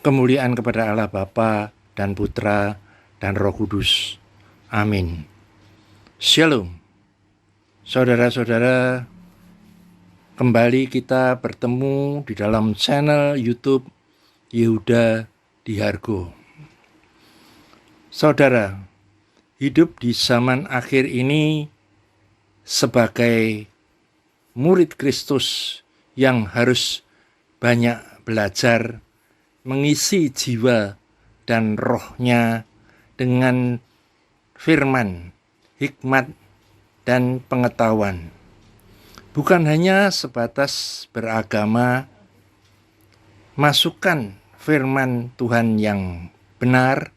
Kemuliaan kepada Allah Bapa dan Putra dan Roh Kudus. Amin. Shalom. Saudara-saudara, kembali kita bertemu di dalam channel YouTube Yehuda Dihargo. Saudara, hidup di zaman akhir ini sebagai murid Kristus yang harus banyak belajar, mengisi jiwa dan rohnya dengan firman, hikmat, dan pengetahuan. Bukan hanya sebatas beragama, masukkan firman Tuhan yang benar,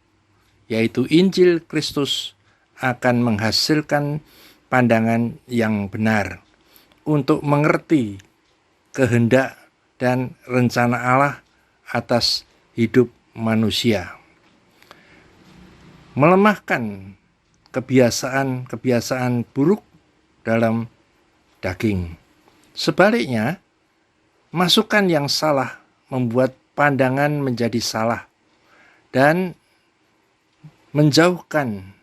yaitu Injil Kristus, akan menghasilkan pandangan yang benar untuk mengerti kehendak dan rencana Allah atas hidup manusia. Melemahkan kebiasaan-kebiasaan buruk dalam daging. Sebaliknya, masukan yang salah membuat pandangan menjadi salah dan menjauhkan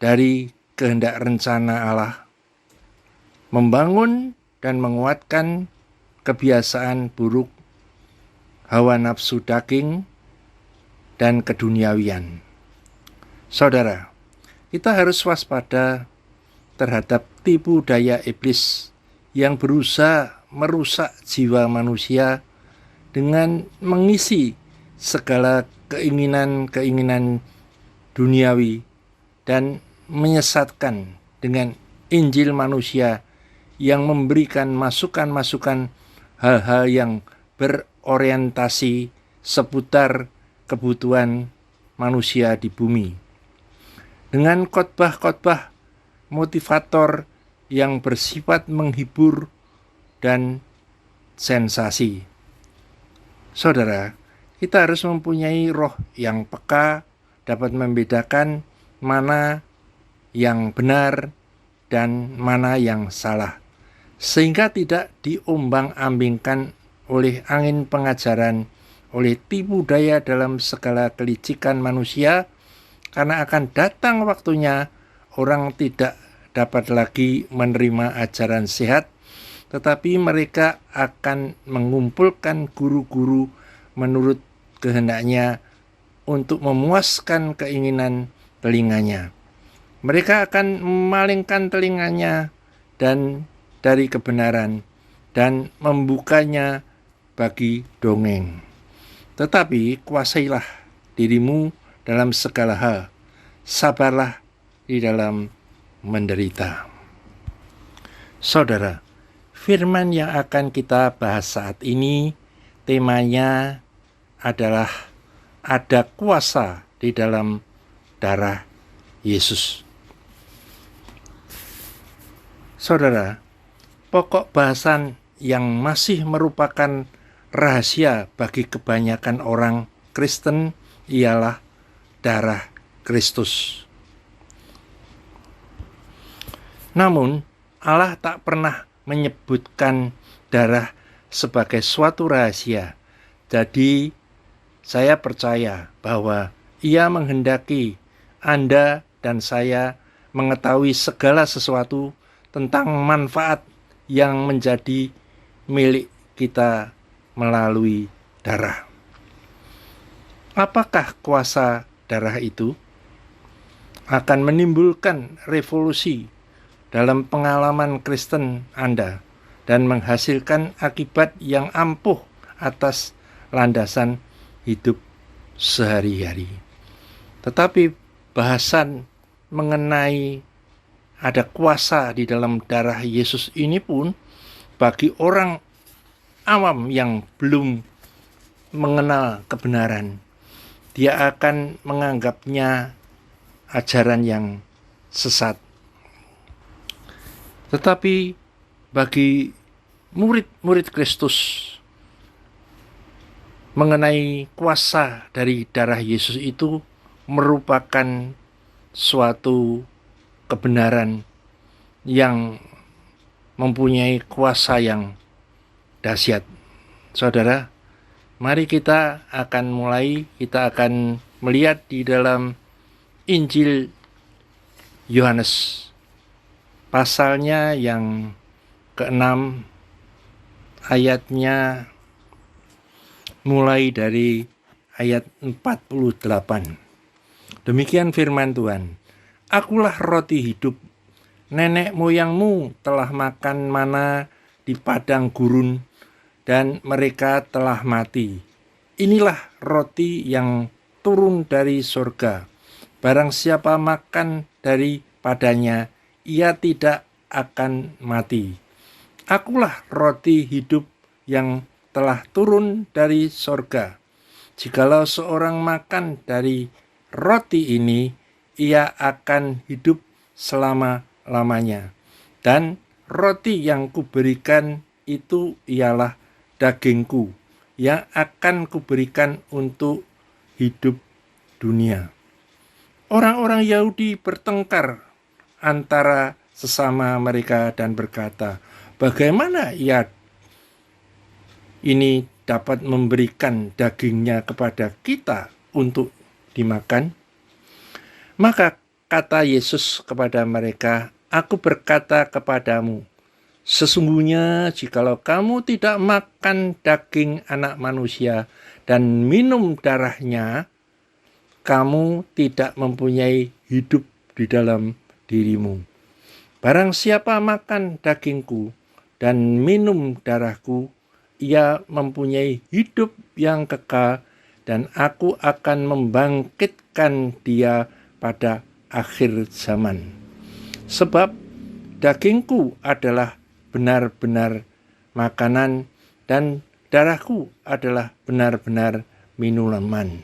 dari kehendak rencana Allah, membangun dan menguatkan kebiasaan buruk, hawa nafsu daging, dan keduniawian. Saudara, kita harus waspada terhadap tipu daya iblis yang berusaha merusak jiwa manusia dengan mengisi segala keinginan-keinginan duniawi dan menyesatkan dengan Injil manusia yang memberikan masukan-masukan hal-hal yang berorientasi seputar kebutuhan manusia di bumi. Dengan khotbah-khotbah motivator yang bersifat menghibur dan sensasi. Saudara, kita harus mempunyai roh yang peka, dapat membedakan mana yang benar dan mana yang salah, sehingga tidak diombang-ambingkan oleh angin pengajaran, oleh tipu daya dalam segala kelicikan manusia, karena akan datang waktunya orang tidak dapat lagi menerima ajaran sehat, tetapi mereka akan mengumpulkan guru-guru menurut kehendaknya untuk memuaskan keinginan telinganya. Mereka akan memalingkan telinganya dan dari kebenaran dan membukanya bagi dongeng. Tetapi kuasailah dirimu dalam segala hal, sabarlah di dalam menderita. Saudara, firman yang akan kita bahas saat ini temanya adalah ada kuasa di dalam darah Yesus. Saudara, pokok bahasan yang masih merupakan rahasia bagi kebanyakan orang Kristen ialah darah Kristus. Namun, Allah tak pernah menyebutkan darah sebagai suatu rahasia. Jadi, saya percaya bahwa Ia menghendaki Anda dan saya mengetahui segala sesuatu tentang manfaat yang menjadi milik kita melalui darah. Apakah kuasa darah itu? Akan menimbulkan revolusi dalam pengalaman Kristen Anda dan menghasilkan akibat yang ampuh atas landasan hidup sehari-hari. Tetapi bahasan mengenai ada kuasa di dalam darah Yesus ini pun bagi orang awam yang belum mengenal kebenaran, dia akan menganggapnya ajaran yang sesat. Tetapi bagi murid-murid Kristus, mengenai kuasa dari darah Yesus itu merupakan suatu kebenaran yang mempunyai kuasa yang dahsyat. Saudara, Mari kita akan melihat di dalam Injil Yohanes pasalnya yang ke-6, ayatnya mulai dari ayat 48. Demikian firman Tuhan. Akulah roti hidup. Nenek moyangmu telah makan mana di padang gurun dan mereka telah mati. Inilah roti yang turun dari surga. Barang siapa makan daripadanya, ia tidak akan mati. Akulah roti hidup yang telah turun dari surga. Jikalau seorang makan dari roti ini, ia akan hidup selama-lamanya. Dan roti yang kuberikan itu ialah dagingku yang akan kuberikan untuk hidup dunia. Orang-orang Yahudi bertengkar antara sesama mereka dan berkata, bagaimana ia ini dapat memberikan dagingnya kepada kita untuk dimakan? Maka kata Yesus kepada mereka, aku berkata kepadamu, sesungguhnya jikalau kamu tidak makan daging anak manusia dan minum darahnya, kamu tidak mempunyai hidup di dalam dirimu. Barang siapa makan dagingku dan minum darahku, ia mempunyai hidup yang kekal, dan aku akan membangkitkan dia pada akhir zaman. Sebab dagingku adalah benar-benar makanan, dan darahku adalah benar-benar minuman.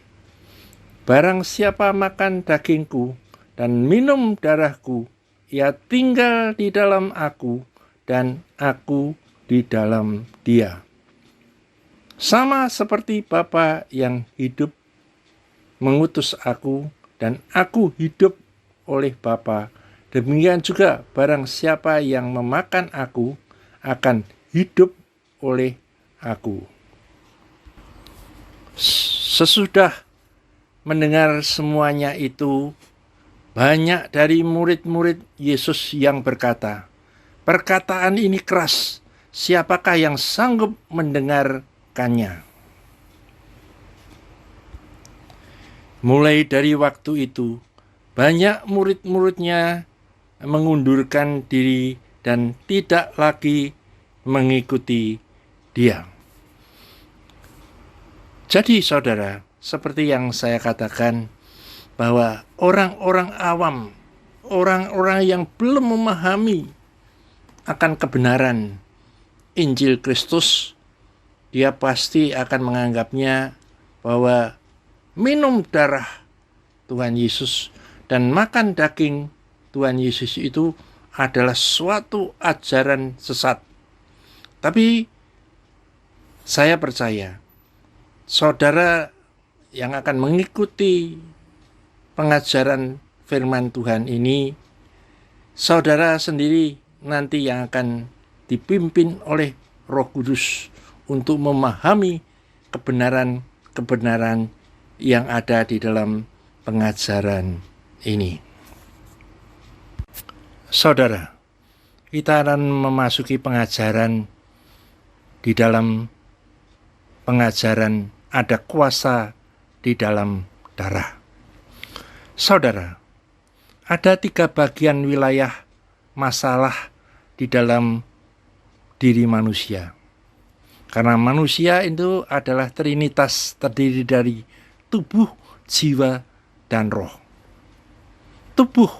Barang siapa makan dagingku dan minum darahku, ia tinggal di dalam aku dan aku di dalam dia. Sama seperti Bapa yang hidup mengutus aku dan aku hidup oleh Bapa, demikian juga barang siapa yang memakan aku akan hidup oleh aku. Sesudah mendengar semuanya itu, banyak dari murid-murid Yesus yang berkata, perkataan ini keras, siapakah yang sanggup mendengarkannya? Mulai dari waktu itu, banyak murid-muridnya mengundurkan diri dan tidak lagi mengikuti dia. Jadi saudara, seperti yang saya katakan, bahwa orang-orang awam, orang-orang yang belum memahami akan kebenaran Injil Kristus, dia pasti akan menganggapnya bahwa minum darah Tuhan Yesus dan makan daging Tuhan Yesus itu adalah suatu ajaran sesat. Tapi saya percaya, saudara yang akan mengikuti pengajaran firman Tuhan ini, saudara sendiri nanti yang akan dipimpin oleh Roh Kudus untuk memahami kebenaran-kebenaran yang ada di dalam pengajaran ini. Saudara, kita akan memasuki pengajaran. Di dalam pengajaran ada kuasa di dalam darah. Saudara, ada 3 bagian wilayah masalah di dalam diri manusia. Karena manusia itu adalah trinitas, terdiri dari tubuh, jiwa, dan roh. Tubuh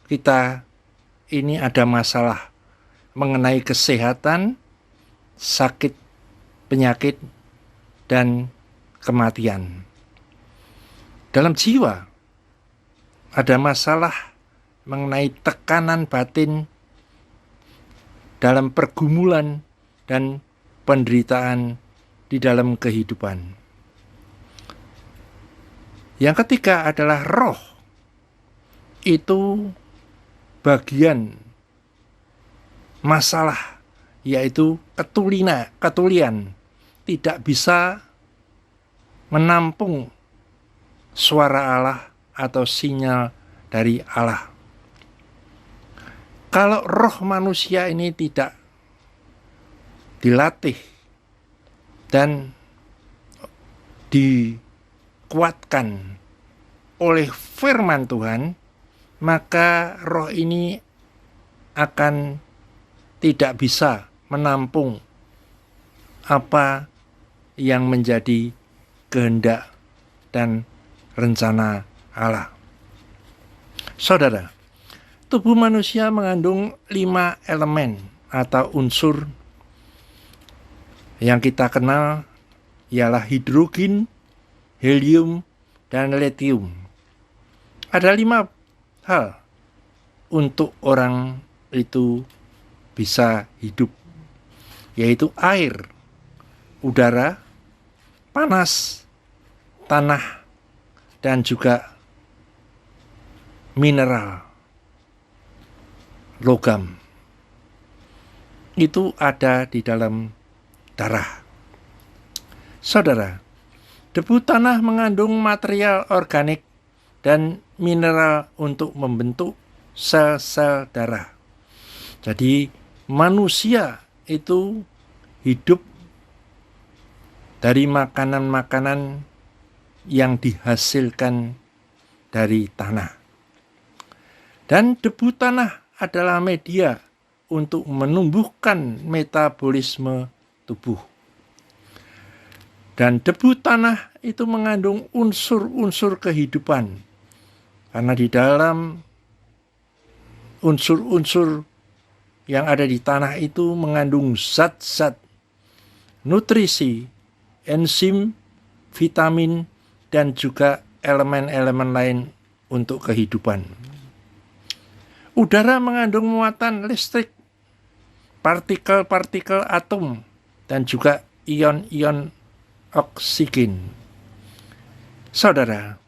kita ini ada masalah mengenai kesehatan, sakit, penyakit, dan kematian. Dalam jiwa ada masalah mengenai tekanan batin dalam pergumulan dan penderitaan di dalam kehidupan. Yang ketiga adalah roh. Itu bagian masalah, yaitu ketulian, tidak bisa menampung suara Allah atau sinyal dari Allah. Kalau roh manusia ini tidak dilatih dan dikuatkan oleh firman Tuhan, maka roh ini akan tidak bisa menampung apa yang menjadi kehendak dan rencana Allah. Saudara, tubuh manusia mengandung 5 elemen atau unsur yang kita kenal, ialah hidrogen, helium, dan lithium. Ada 5 hal untuk orang itu bisa hidup, yaitu air, udara, panas, tanah, dan juga mineral, logam. Itu ada di dalam darah. Saudara, debu tanah mengandung material organik dan mineral untuk membentuk sel-sel darah. Jadi manusia itu hidup dari makanan-makanan yang dihasilkan dari tanah. Dan debu tanah adalah media untuk menumbuhkan metabolisme tubuh. Dan debu tanah itu mengandung unsur-unsur kehidupan. Karena di dalam unsur-unsur yang ada di tanah itu mengandung zat-zat nutrisi, enzim, vitamin, dan juga elemen-elemen lain untuk kehidupan. Udara mengandung muatan listrik, partikel-partikel atom, dan juga ion-ion oksigen. Saudara,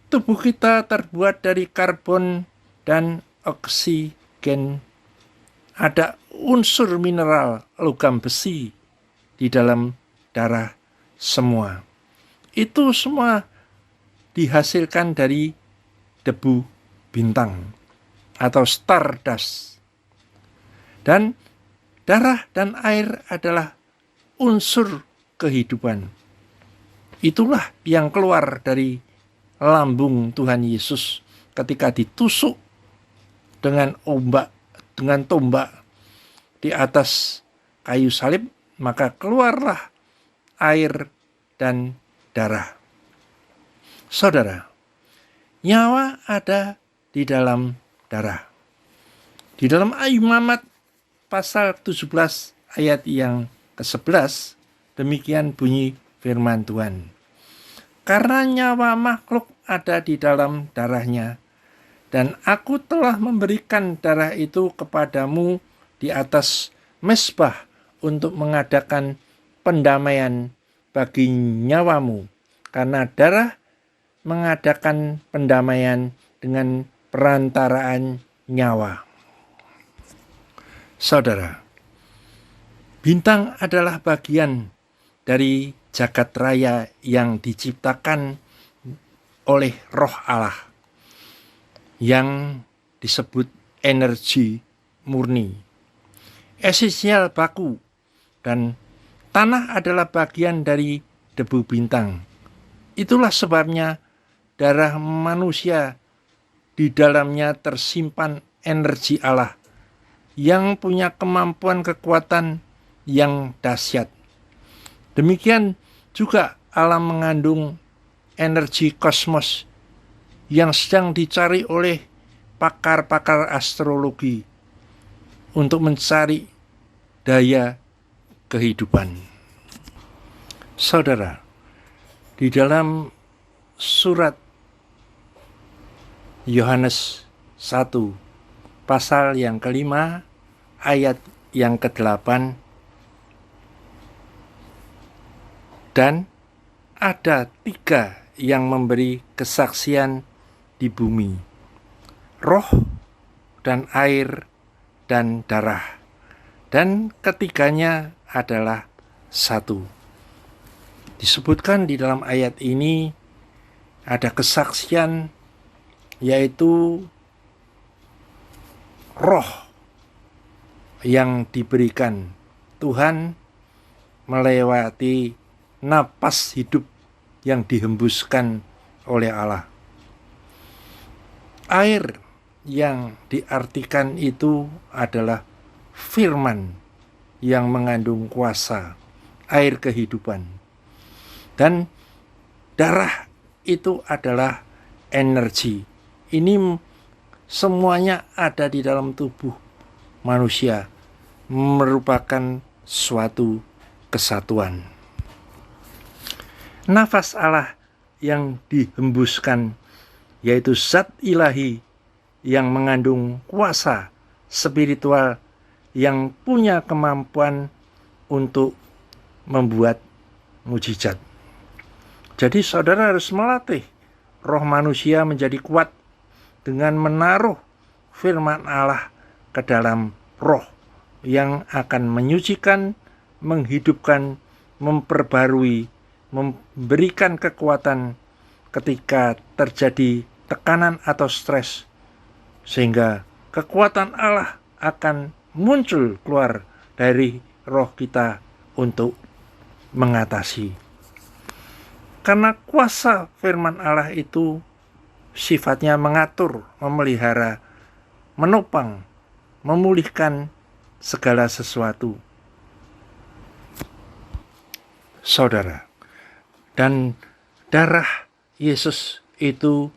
tubuh kita terbuat dari karbon dan oksigen. Ada unsur mineral logam besi di dalam darah semua. Itu semua dihasilkan dari debu bintang atau stardust. Dan darah dan air adalah unsur kehidupan. Itulah yang keluar dari lambung Tuhan Yesus ketika ditusuk dengan tombak di atas kayu salib, maka keluarlah air dan darah. Saudara, nyawa ada di dalam darah. Di dalam Imamat pasal 17 ayat yang ke-11, demikian bunyi firman Tuhan. Karena nyawa makhluk ada di dalam darahnya, dan aku telah memberikan darah itu kepadamu di atas mezbah untuk mengadakan pendamaian bagi nyawamu, karena darah mengadakan pendamaian dengan perantaraan nyawa. Saudara, bintang adalah bagian dari jagat raya yang diciptakan oleh Roh Allah yang disebut energi murni, esensial baku, dan tanah adalah bagian dari debu bintang. Itulah sebabnya darah manusia di dalamnya tersimpan energi Allah yang punya kemampuan kekuatan yang dahsyat. Demikian juga alam mengandung energi kosmos yang sedang dicari oleh pakar-pakar astrologi untuk mencari daya kehidupan. Saudara, di dalam surat Yohanes 1 pasal yang ke-5 ayat yang ke-8, dan ada 3 yang memberi kesaksian di bumi, roh dan air dan darah, dan ketiganya adalah satu. Disebutkan di dalam ayat ini ada kesaksian, yaitu roh yang diberikan Tuhan melewati napas hidup yang dihembuskan oleh Allah. Air yang diartikan itu adalah firman yang mengandung kuasa, air kehidupan. Dan darah itu adalah energi. Ini semuanya ada di dalam tubuh manusia, merupakan suatu kesatuan. Nafas Allah yang dihembuskan, yaitu zat ilahi yang mengandung kuasa spiritual yang punya kemampuan untuk membuat mujizat. Jadi saudara harus melatih roh manusia menjadi kuat dengan menaruh firman Allah ke dalam roh yang akan menyucikan, menghidupkan, memperbarui, memberikan kekuatan ketika terjadi tekanan atau stres, sehingga kekuatan Allah akan muncul keluar dari roh kita untuk mengatasi. Karena kuasa firman Allah itu sifatnya mengatur, memelihara, menopang, memulihkan segala sesuatu. Saudara, dan darah Yesus itu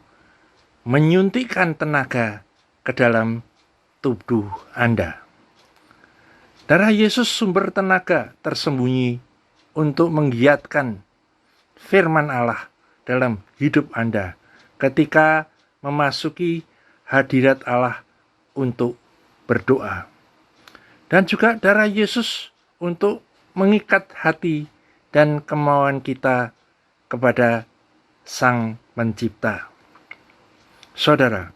menyuntikkan tenaga ke dalam tubuh Anda. Darah Yesus sumber tenaga tersembunyi untuk menggiatkan firman Allah dalam hidup Anda ketika memasuki hadirat Allah untuk berdoa. Dan juga darah Yesus untuk mengikat hati dan kemauan kita kepada Sang Pencipta. Saudara,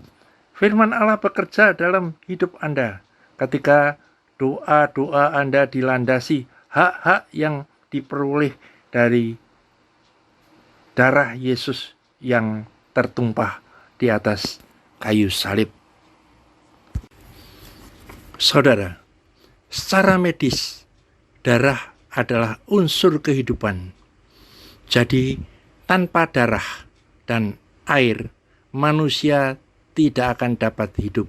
firman Allah bekerja dalam hidup Anda ketika doa-doa Anda dilandasi hak-hak yang diperoleh dari darah Yesus yang tertumpah di atas kayu salib. Saudara, secara medis, darah adalah unsur kehidupan. Jadi, tanpa darah dan air, manusia tidak akan dapat hidup.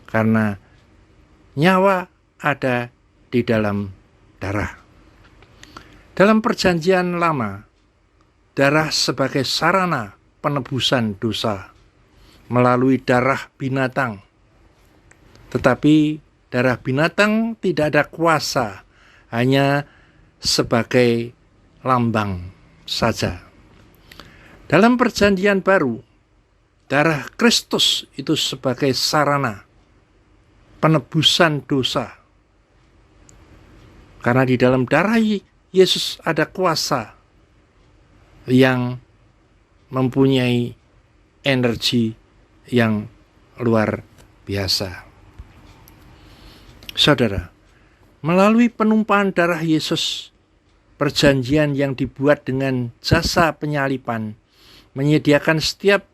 Karena nyawa ada di dalam darah. Dalam perjanjian lama, darah sebagai sarana penebusan dosa melalui darah binatang. Tetapi darah binatang tidak ada kuasa, hanya sebagai lambang saja. Dalam perjanjian baru, darah Kristus itu sebagai sarana penebusan dosa. Karena di dalam darah Yesus ada kuasa yang mempunyai energi yang luar biasa. Saudara, melalui penumpahan darah Yesus, perjanjian yang dibuat dengan jasa penyalipan menyediakan setiap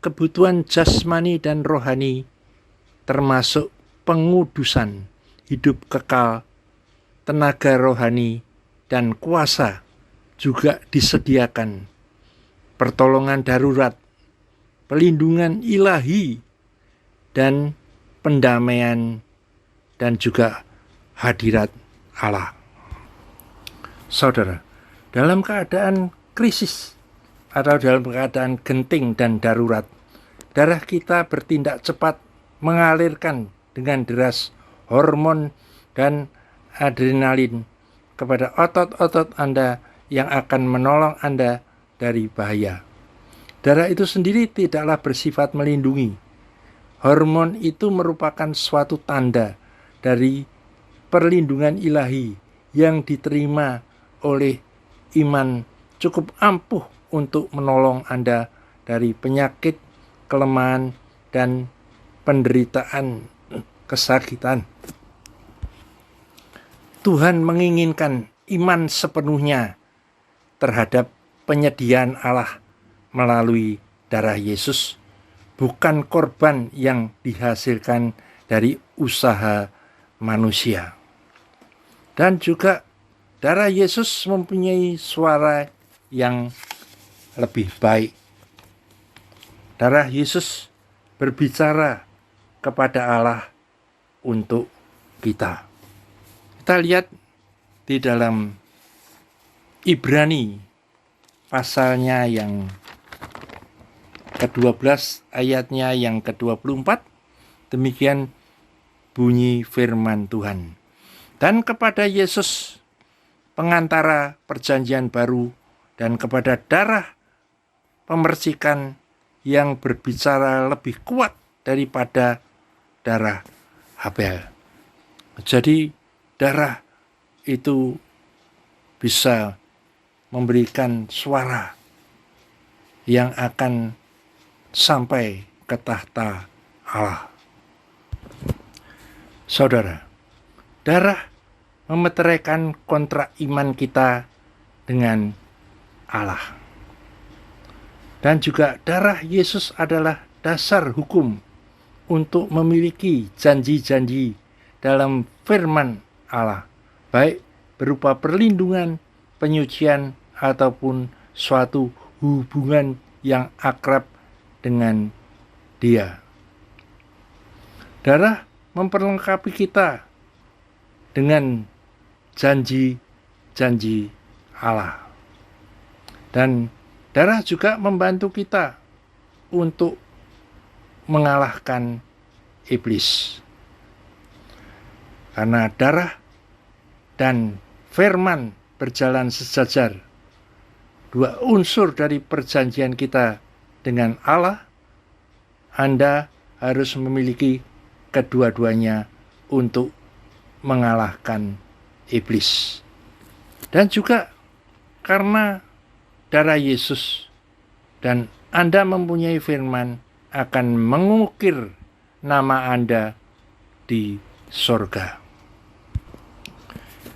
kebutuhan jasmani dan rohani, termasuk pengudusan, hidup kekal, tenaga rohani, dan kuasa juga disediakan. Pertolongan darurat, pelindungan ilahi, dan pendamaian, dan juga hadirat Allah. Saudara, dalam keadaan krisis atau dalam keadaan genting dan darurat, darah kita bertindak cepat mengalirkan dengan deras hormon dan adrenalin kepada otot-otot Anda yang akan menolong Anda dari bahaya. Darah itu sendiri tidaklah bersifat melindungi. Hormon itu merupakan suatu tanda dari perlindungan ilahi yang diterima oleh iman cukup ampuh untuk menolong Anda dari penyakit, kelemahan, dan penderitaan, kesakitan. Tuhan menginginkan iman sepenuhnya terhadap penyediaan Allah melalui darah Yesus, bukan korban yang dihasilkan dari usaha manusia. Dan juga darah Yesus mempunyai suara yang lebih baik. Darah Yesus berbicara kepada Allah untuk kita. Kita lihat di dalam Ibrani pasalnya yang ke-12 ayatnya yang ke-24. Demikian bunyi firman Tuhan. Dan kepada Yesus pengantara perjanjian baru dan kepada darah pemercikan yang berbicara lebih kuat daripada darah Habel. Jadi darah itu bisa memberikan suara yang akan sampai ke tahta Allah. Saudara, darah memeteraikan kontrak iman kita dengan Allah. Dan juga darah Yesus adalah dasar hukum untuk memiliki janji-janji dalam firman Allah, baik berupa perlindungan, penyucian, ataupun suatu hubungan yang akrab dengan Dia. Darah memperlengkapi kita dengan janji-janji Allah. Dan darah juga membantu kita untuk mengalahkan iblis. Karena darah dan firman berjalan sejajar, dua unsur dari perjanjian kita dengan Allah, Anda harus memiliki kedua-duanya untuk mengalahkan iblis. Dan juga karena darah Yesus dan Anda mempunyai firman akan mengukir nama Anda di sorga.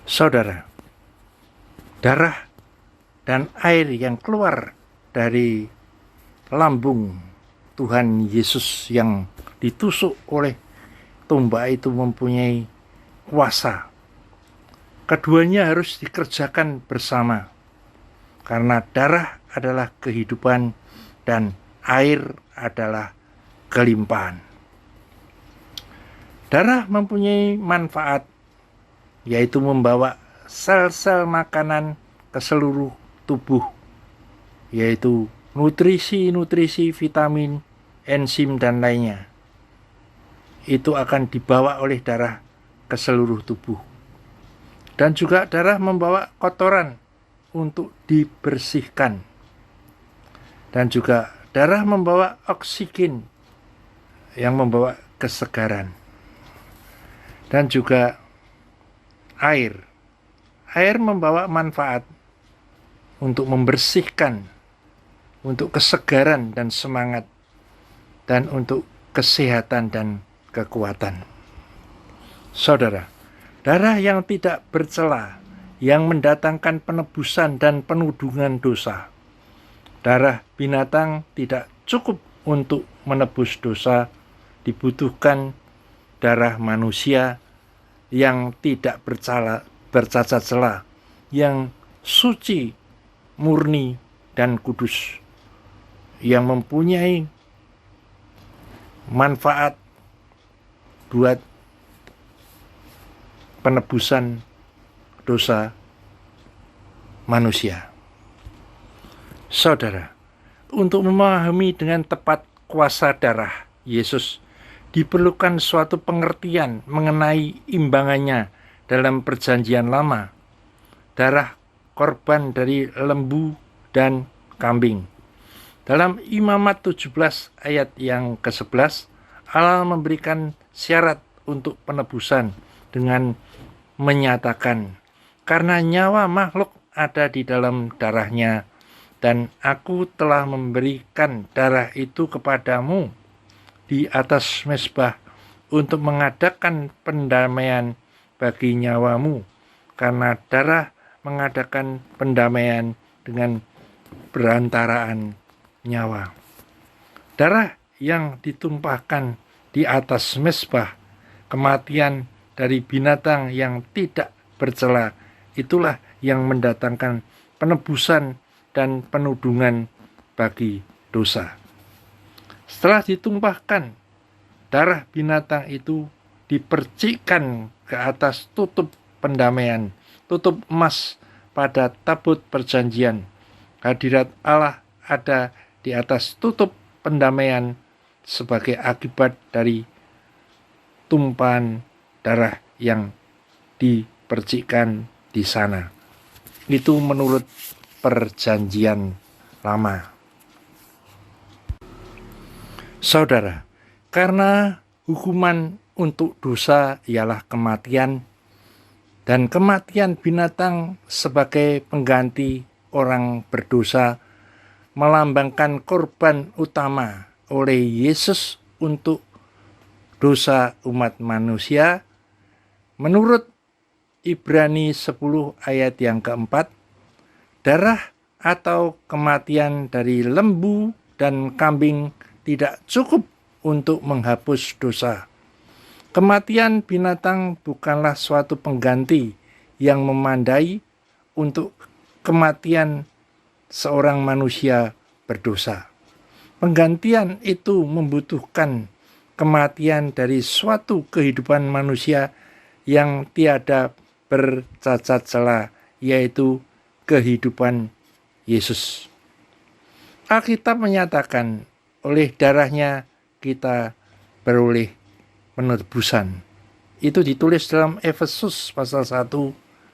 Saudara, darah dan air yang keluar dari lambung Tuhan Yesus yang ditusuk oleh tombak itu mempunyai kuasa. Keduanya harus dikerjakan bersama. Karena darah adalah kehidupan dan air adalah kelimpahan. Darah mempunyai manfaat, yaitu membawa sel-sel makanan ke seluruh tubuh, yaitu nutrisi-nutrisi, vitamin, enzim, dan lainnya. Itu akan dibawa oleh darah ke seluruh tubuh. Dan juga darah membawa kotoran untuk dibersihkan. Dan juga darah membawa oksigen yang membawa kesegaran. Dan juga air. Air membawa manfaat untuk membersihkan, untuk kesegaran dan semangat, dan untuk kesehatan dan kekuatan. Saudara, darah yang tidak bercela, yang mendatangkan penebusan dan penudungan dosa. Darah binatang tidak cukup untuk menebus dosa, dibutuhkan darah manusia yang tidak bercacat cela, yang suci, murni, dan kudus, yang mempunyai manfaat buat penebusan dosa manusia. Saudara, untuk memahami dengan tepat kuasa darah Yesus, diperlukan suatu pengertian mengenai imbangannya dalam perjanjian lama. Darah korban dari lembu dan kambing. Dalam Imamat 17 ayat yang ke-11, Allah memberikan syarat untuk penebusan dengan menyatakan, karena nyawa makhluk ada di dalam darahnya, dan aku telah memberikan darah itu kepadamu di atas mezbah untuk mengadakan pendamaian bagi nyawamu, karena darah mengadakan pendamaian dengan berantaraan nyawa. Darah yang ditumpahkan di atas mezbah kematian dari binatang yang tidak bercela, itulah yang mendatangkan penebusan dan penudungan bagi dosa. Setelah ditumpahkan, darah binatang itu dipercikkan ke atas tutup pendamaian, tutup emas pada tabut perjanjian. Hadirat Allah ada di atas tutup pendamaian sebagai akibat dari tumpahan darah yang dipercikkan di sana. Itu menurut perjanjian lama. Saudara, karena hukuman untuk dosa ialah kematian, dan kematian binatang sebagai pengganti orang berdosa melambangkan korban utama oleh Yesus untuk dosa umat manusia. Menurut Ibrani 10 ayat yang keempat, darah atau kematian dari lembu dan kambing tidak cukup untuk menghapus dosa. Kematian binatang bukanlah suatu pengganti yang memandai untuk kematian seorang manusia berdosa. Penggantian itu membutuhkan kematian dari suatu kehidupan manusia yang tiada bercacat celah, yaitu kehidupan Yesus. Alkitab menyatakan oleh darahnya kita beroleh penebusan. Itu ditulis dalam Efesus pasal 1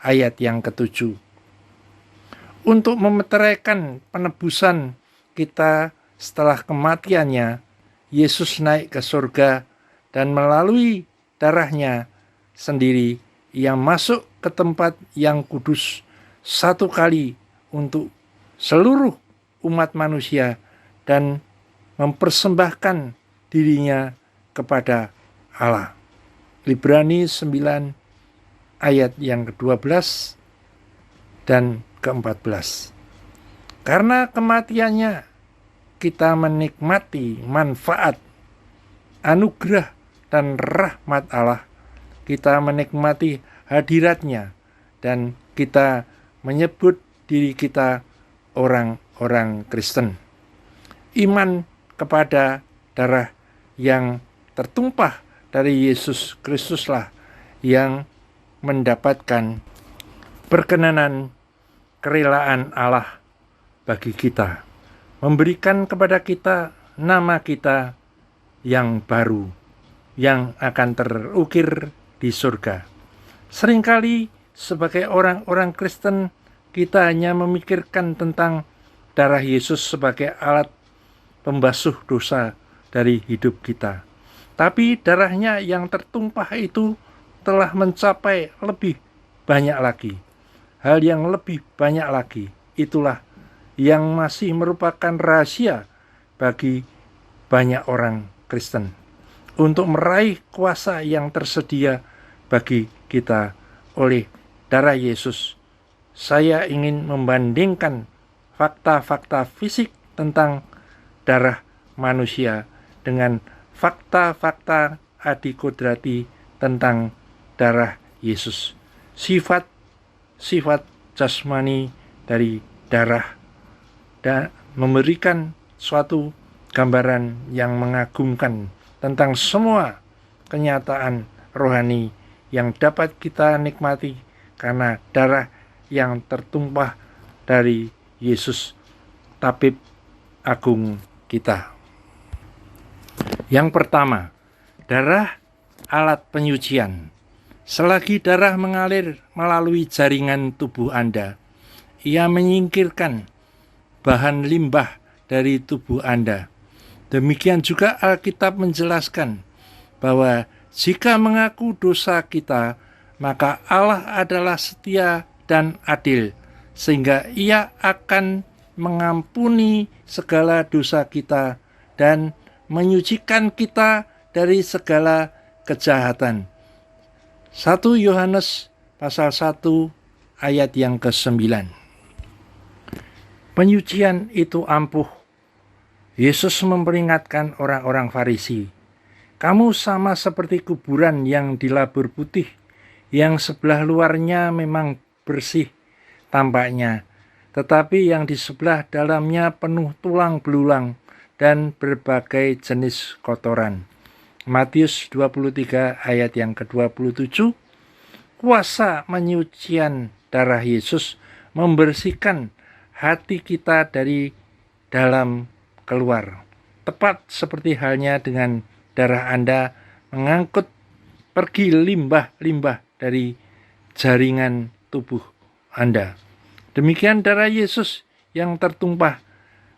ayat yang ke-7. Untuk memeteraikan penebusan kita setelah kematiannya, Yesus naik ke surga dan melalui darahnya sendiri ia masuk ke tempat yang kudus satu kali untuk seluruh umat manusia dan mempersembahkan dirinya kepada Allah. Ibrani 9 ayat yang ke-12 dan ke-14. Karena kematiannya kita menikmati manfaat, anugerah dan rahmat Allah. Kita menikmati hadiratnya dan kita menyebut diri kita orang-orang Kristen. Iman kepada darah yang tertumpah dari Yesus Kristuslah yang mendapatkan perkenanan kerelaan Allah bagi kita, memberikan kepada kita nama kita yang baru, yang akan terukir di surga. Seringkali sebagai orang-orang Kristen kita hanya memikirkan tentang darah Yesus sebagai alat pembasuh dosa dari hidup kita. Tapi darahnya yang tertumpah itu telah mencapai lebih banyak lagi. Hal yang lebih banyak lagi, itulah yang masih merupakan rahasia bagi banyak orang Kristen. Untuk meraih kuasa yang tersedia bagi kita oleh darah Yesus, saya ingin membandingkan fakta-fakta fisik tentang darah manusia dengan fakta-fakta adikodrati tentang darah Yesus. Sifat jasmani dari darah dan memberikan suatu gambaran yang mengagumkan tentang semua kenyataan rohani yang dapat kita nikmati karena darah yang tertumpah dari Yesus, tabib agung kita. Yang pertama, darah alat penyucian. Selagi darah mengalir melalui jaringan tubuh Anda, ia menyingkirkan bahan limbah dari tubuh Anda. Demikian juga Alkitab menjelaskan bahwa jika mengaku dosa kita, maka Allah adalah setia dan adil, sehingga ia akan mengampuni segala dosa kita dan menyucikan kita dari segala kejahatan. 1 Yohanes pasal 1 ayat yang ke-9. Penyucian itu ampuh. Yesus memperingatkan orang-orang Farisi, "Kamu sama seperti kuburan yang dilabur putih, yang sebelah luarnya memang bersih tampaknya, tetapi yang di sebelah dalamnya penuh tulang belulang dan berbagai jenis kotoran." Matius 23 ayat yang ke-27. Kuasa penyucian darah Yesus membersihkan hati kita dari dalam keluar. Tepat seperti halnya dengan darah Anda mengangkut pergi limbah-limbah dari jaringan tubuh Anda. Demikian darah Yesus yang tertumpah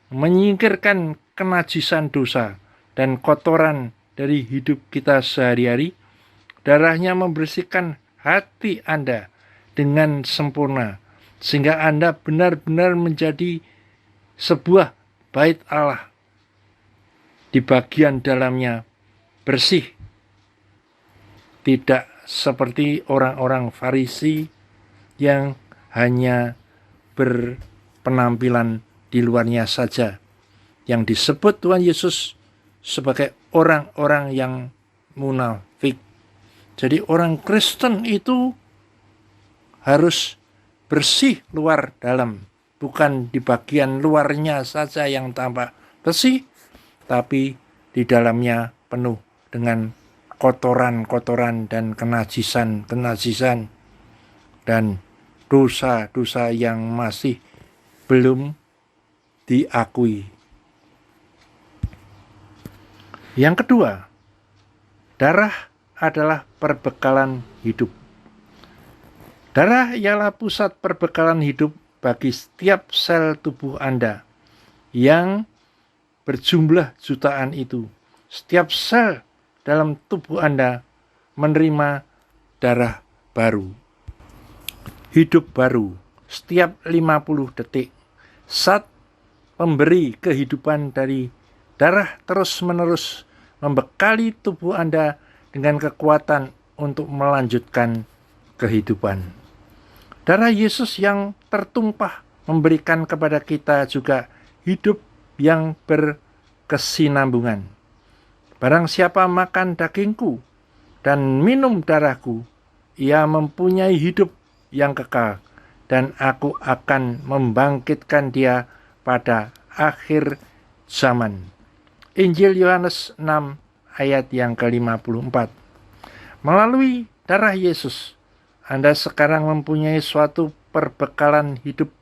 menyingkirkan kenajisan dosa dan kotoran dari hidup kita sehari-hari. Darahnya membersihkan hati Anda dengan sempurna, sehingga Anda benar-benar menjadi sebuah bait Allah. Di bagian dalamnya bersih, tidak seperti orang-orang Farisi yang hanya berpenampilan di luarnya saja, yang disebut Tuhan Yesus sebagai orang-orang yang munafik. Jadi orang Kristen itu harus bersih luar dalam, bukan di bagian luarnya saja yang tampak bersih, tapi di dalamnya penuh dengan kotoran-kotoran dan kenajisan dan dosa-dosa yang masih belum diakui. Yang kedua, darah adalah perbekalan hidup. Darah ialah pusat perbekalan hidup bagi setiap sel tubuh Anda yang berjumlah jutaan itu. Setiap sel dalam tubuh Anda menerima darah baru, hidup baru setiap 50 detik. Saat pemberi kehidupan dari darah terus-menerus membekali tubuh Anda dengan kekuatan untuk melanjutkan kehidupan. Darah Yesus yang tertumpah memberikan kepada kita juga hidup yang berkesinambungan. Barang siapa makan dagingku dan minum darahku, ia mempunyai hidup yang kekal, dan aku akan membangkitkan dia pada akhir zaman. Injil Yohanes 6 ayat yang ke-54. Melalui darah Yesus, Anda sekarang mempunyai suatu perbekalan hidup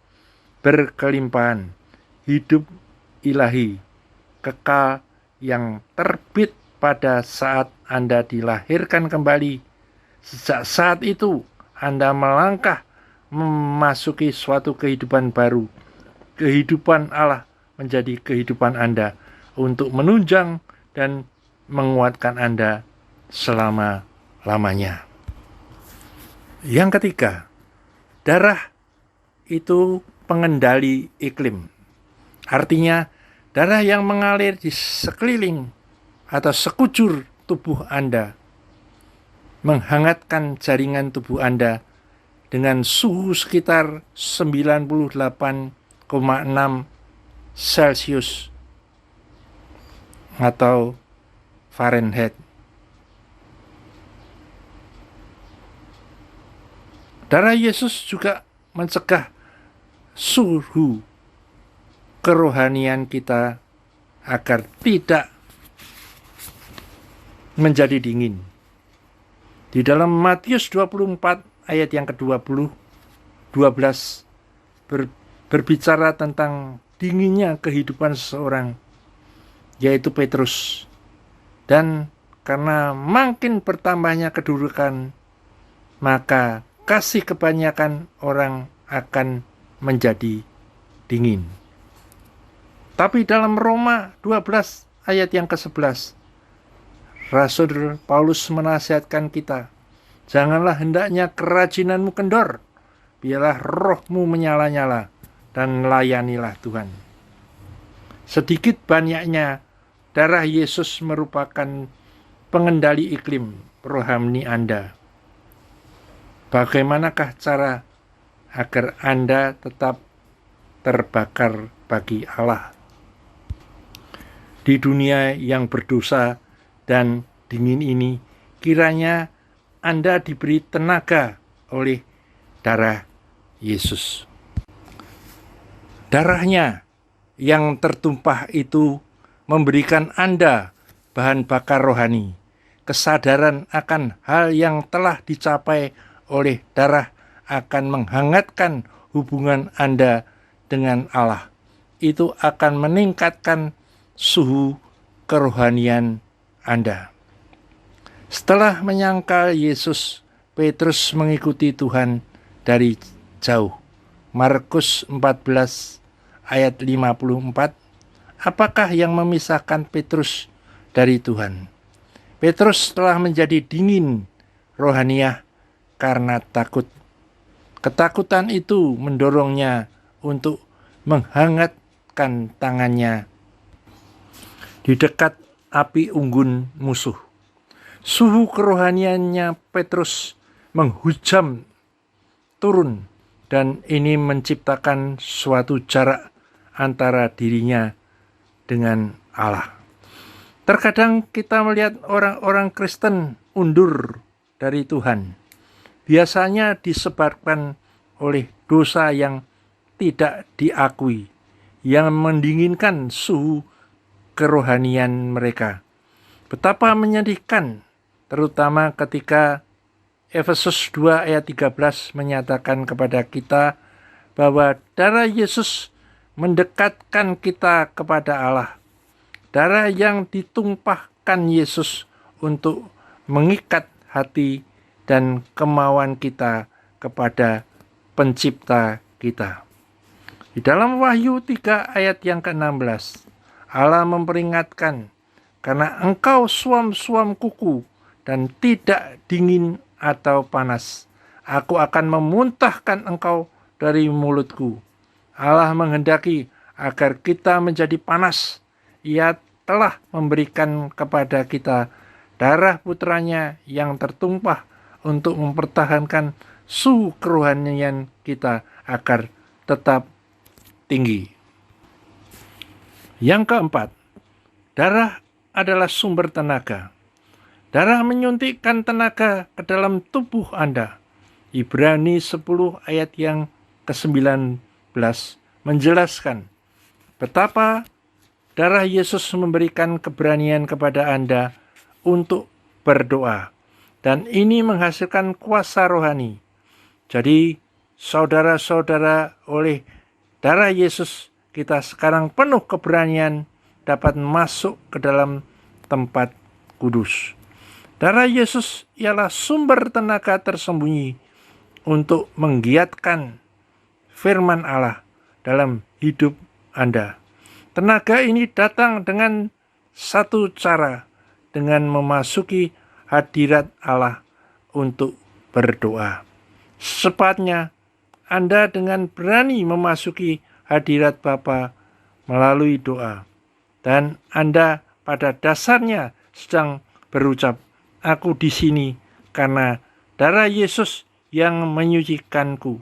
berkelimpahan, hidup ilahi, kekal yang terbit pada saat Anda dilahirkan kembali. Sejak saat itu, Anda melangkah memasuki suatu kehidupan baru. Kehidupan Allah menjadi kehidupan Anda untuk menunjang dan menguatkan Anda selama-lamanya. Yang ketiga, darah itu pengendali iklim. Artinya, darah yang mengalir di sekeliling atau sekujur tubuh Anda menghangatkan jaringan tubuh Anda dengan suhu sekitar 98,6 Celcius atau Fahrenheit. Darah Yesus juga mencegah suhu kerohanian kita agar tidak menjadi dingin. Di dalam Matius 24 ayat yang ke-12 berbicara tentang dinginnya kehidupan seseorang, yaitu Petrus. Dan karena makin bertambahnya kedudukan, maka kasih kebanyakan orang akan menjadi dingin. Tapi dalam Roma 12 ayat yang ke-11, Rasul Paulus menasihatkan kita, janganlah hendaknya kerajinanmu kendor, biarlah rohmu menyala-nyala, dan layanilah Tuhan. Sedikit banyaknya, darah Yesus merupakan pengendali iklim rohani Anda. Bagaimanakah cara agar Anda tetap terbakar bagi Allah. Di dunia yang berdosa dan dingin ini, kiranya Anda diberi tenaga oleh darah Yesus. Darahnya yang tertumpah itu memberikan Anda bahan bakar rohani, kesadaran akan hal yang telah dicapai oleh darah akan menghangatkan hubungan Anda dengan Allah. Itu akan meningkatkan suhu kerohanian Anda. Setelah menyangkal Yesus, Petrus mengikuti Tuhan dari jauh. Markus 14 ayat 54. Apakah yang memisahkan Petrus dari Tuhan? Petrus telah menjadi dingin rohaniah karena takut. Ketakutan itu mendorongnya untuk menghangatkan tangannya di dekat api unggun musuh. Suhu kerohaniannya Petrus menghujam turun, dan ini menciptakan suatu jarak antara dirinya dengan Allah. Terkadang kita melihat orang-orang Kristen undur dari Tuhan. Biasanya disebabkan oleh dosa yang tidak diakui, yang mendinginkan suhu kerohanian mereka. Betapa menyedihkan, terutama ketika Efesus 2 ayat 13 menyatakan kepada kita bahwa darah Yesus mendekatkan kita kepada Allah. Darah yang ditumpahkan Yesus untuk mengikat hati dan kemauan kita kepada pencipta kita. Di dalam Wahyu 3 ayat yang ke-16, Allah memperingatkan, karena engkau suam-suam kuku dan tidak dingin atau panas, aku akan memuntahkan engkau dari mulutku. Allah menghendaki agar kita menjadi panas. Ia telah memberikan kepada kita darah putranya yang tertumpah untuk mempertahankan suhu kerohanian kita agar tetap tinggi. Yang keempat, darah adalah sumber tenaga. Darah menyuntikkan tenaga ke dalam tubuh Anda. Ibrani 10 ayat yang ke-19 menjelaskan betapa darah Yesus memberikan keberanian kepada Anda untuk berdoa. Dan ini menghasilkan kuasa rohani. Jadi saudara-saudara, oleh darah Yesus kita sekarang penuh keberanian dapat masuk ke dalam tempat kudus. Darah Yesus ialah sumber tenaga tersembunyi untuk menggiatkan firman Allah dalam hidup Anda. Tenaga ini datang dengan satu cara, dengan memasuki hadirat Allah untuk berdoa. Secepatnya Anda dengan berani memasuki hadirat Bapa melalui doa. Dan Anda pada dasarnya sedang berucap, aku di sini karena darah Yesus yang menyucikanku.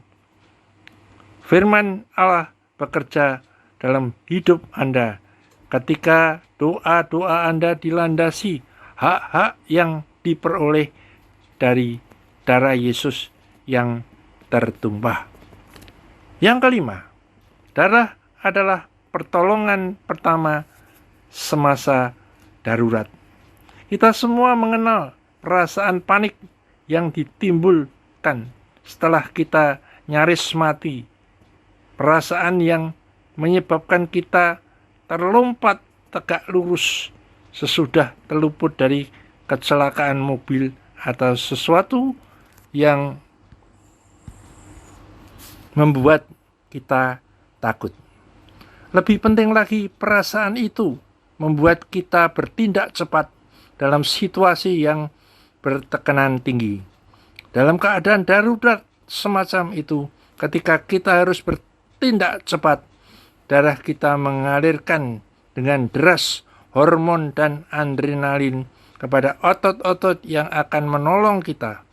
Firman Allah bekerja dalam hidup Anda ketika doa-doa Anda dilandasi hak-hak yang diperoleh dari darah Yesus yang tertumpah. Yang kelima, darah adalah pertolongan pertama semasa darurat. Kita semua mengenal perasaan panik yang ditimbulkan setelah kita nyaris mati. Perasaan yang menyebabkan kita terlompat tegak lurus sesudah terluput dari kecelakaan mobil atau sesuatu yang membuat kita takut. Lebih penting lagi, perasaan itu membuat kita bertindak cepat dalam situasi yang bertekanan tinggi. Dalam keadaan darurat semacam itu, ketika kita harus bertindak cepat, darah kita mengalirkan dengan deras hormon dan adrenalin kepada otot-otot yang akan menolong kita.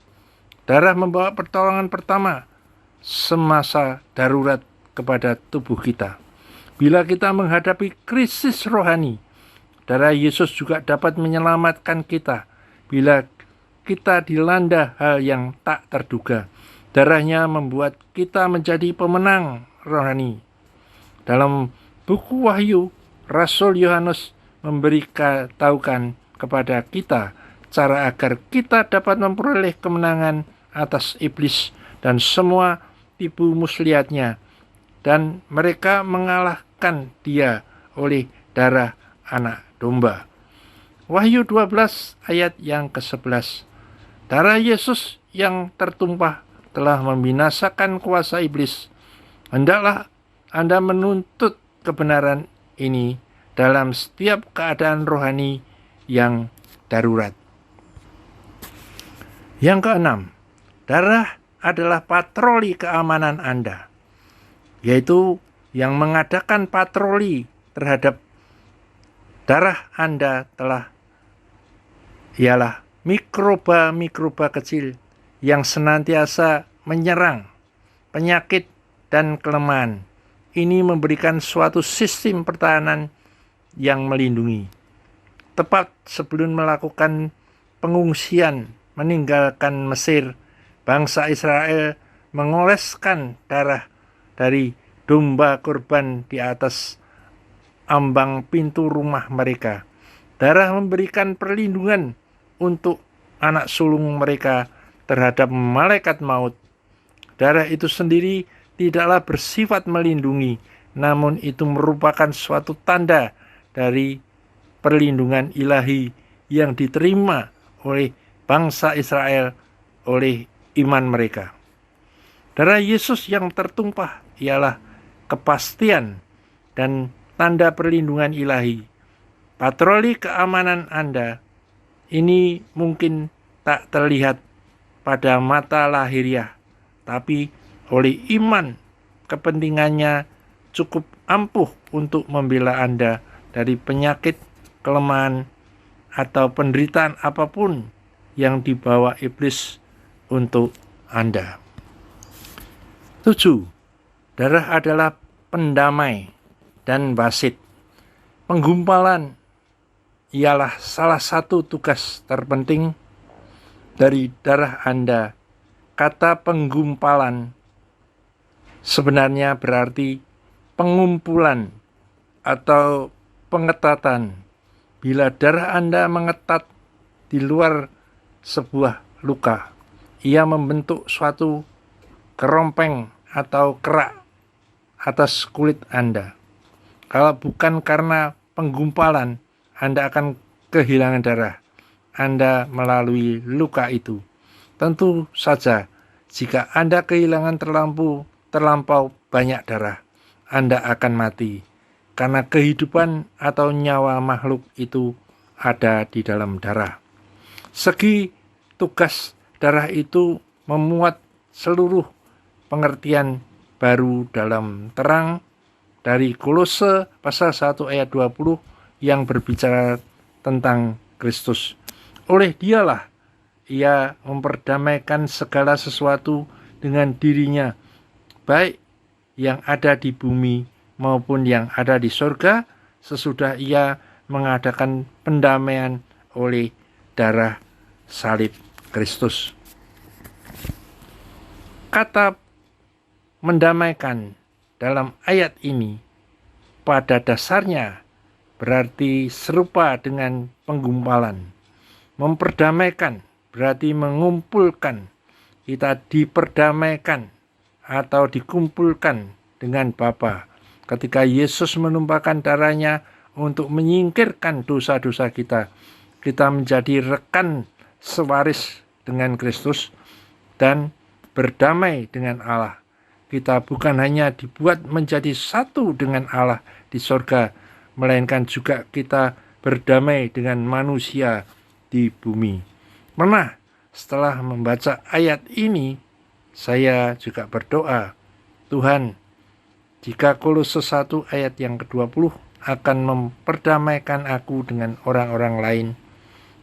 Darah membawa pertolongan pertama semasa darurat kepada tubuh kita. Bila kita menghadapi krisis rohani, darah Yesus juga dapat menyelamatkan kita. Bila kita dilanda hal yang tak terduga, darahnya membuat kita menjadi pemenang rohani. Dalam buku Wahyu, Rasul Yohanes memberitahukan kepada kita cara agar kita dapat memperoleh kemenangan atas iblis dan semua tipu muslihatnya, dan mereka mengalahkan dia oleh darah anak domba. Wahyu 12 ayat yang ke-11. Darah Yesus yang tertumpah telah membinasakan kuasa iblis. Hendaklah Anda menuntut kebenaran ini dalam setiap keadaan rohani yang darurat. Yang keenam, darah adalah patroli keamanan Anda, yaitu yang mengadakan patroli terhadap darah Anda ialah mikroba-mikroba kecil yang senantiasa menyerang penyakit dan kelemahan. Ini memberikan suatu sistem pertahanan yang melindungi. Tepat sebelum melakukan pengungsian meninggalkan Mesir, bangsa Israel mengoleskan darah dari domba kurban di atas ambang pintu rumah mereka. Darah memberikan perlindungan untuk anak sulung mereka terhadap malaikat maut. Darah itu sendiri tidaklah bersifat melindungi, namun itu merupakan suatu tanda dari perlindungan ilahi yang diterima oleh bangsa Israel oleh iman mereka. Darah Yesus yang tertumpah ialah kepastian dan tanda perlindungan ilahi. Patroli keamanan Anda ini mungkin tak terlihat pada mata lahiriah, tapi oleh iman kepentingannya cukup ampuh untuk membela Anda dari penyakit, kelemahan, atau penderitaan apapun yang dibawa iblis untuk Anda. 7. Darah adalah pendamai dan wasit. Penggumpalan ialah salah satu tugas terpenting dari darah Anda. Kata penggumpalan sebenarnya berarti pengumpulan atau pengetatan. Bila darah Anda mengetat di luar sebuah luka, ia membentuk suatu kerompeng atau kerak atas kulit Anda. Kalau bukan karena penggumpalan, Anda akan kehilangan darah Anda melalui luka itu. Tentu saja, jika Anda kehilangan terlampau banyak darah, Anda akan mati, karena kehidupan atau nyawa makhluk itu ada di dalam darah. Segi tugas darah itu memuat seluruh pengertian baru dalam terang dari Kolose pasal 1 ayat 20 yang berbicara tentang Kristus. Oleh Dialah Ia memperdamaikan segala sesuatu dengan dirinya, baik yang ada di bumi maupun yang ada di surga, sesudah Ia mengadakan pendamaian oleh darah salib Kristus. Kata mendamaikan dalam ayat ini pada dasarnya berarti serupa dengan penggumpalan. Memperdamaikan berarti mengumpulkan. Kita diperdamaikan atau dikumpulkan dengan Bapa ketika Yesus menumpahkan darahnya untuk menyingkirkan dosa-dosa kita. Kita menjadi rekan sewaris dengan Kristus dan berdamai dengan Allah. Kita bukan hanya dibuat menjadi satu dengan Allah di sorga, melainkan juga kita berdamai dengan manusia di bumi. Pernah setelah membaca ayat ini, saya juga berdoa, Tuhan, jika Kolose 1 ayat yang ke-20 akan memperdamaikan aku dengan orang-orang lain,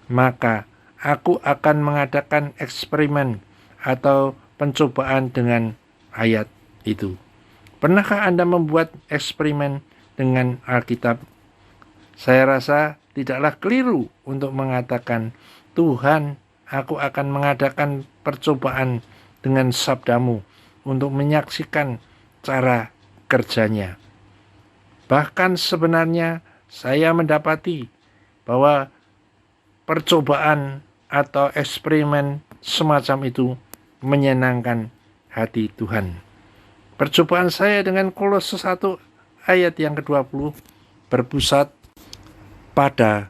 maka aku akan mengadakan eksperimen atau pencobaan dengan ayat itu. Pernahkah Anda membuat eksperimen dengan Alkitab? Saya rasa tidaklah keliru untuk mengatakan, Tuhan, aku akan mengadakan percobaan dengan sabdamu untuk menyaksikan cara kerjanya. Bahkan sebenarnya saya mendapati bahwa percobaan atau eksperimen semacam itu menyenangkan hati Tuhan. Percobaan saya dengan Kolose 1 ayat yang ke-20 berpusat pada